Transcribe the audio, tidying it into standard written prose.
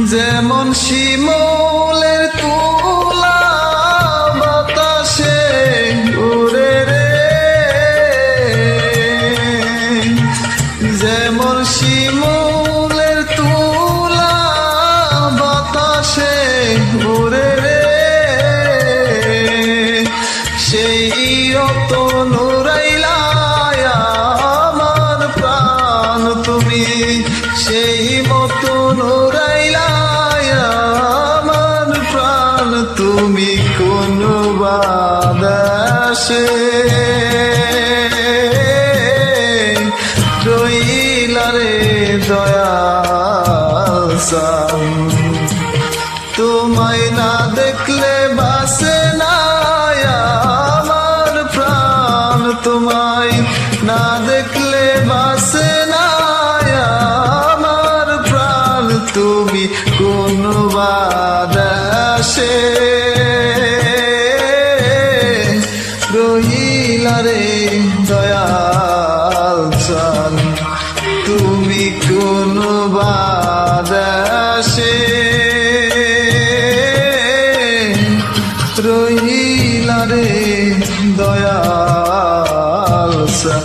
যেমন শিমুলের তুলা বাতাসে উড়ে রে, যেমন শিমুলের তুলা বাতাসে উড়ে রে, সেই তো নুরাইলা আমার প্রাণ তুমি, সেই মতো নুরাইলা আমার প্রাণ তুমি কোন বাদাসে রইলা রে দয়াল চান। তোমায় না দেখলে বাসে না আমার প্রাণ, তোমায় না দেখলে বাসে না আমার প্রাণ তুমি কোন বাদাসে রহিলা রে দয়াল চান, তুমি কোন বাদাসে রহিলা রে দয়াল চান।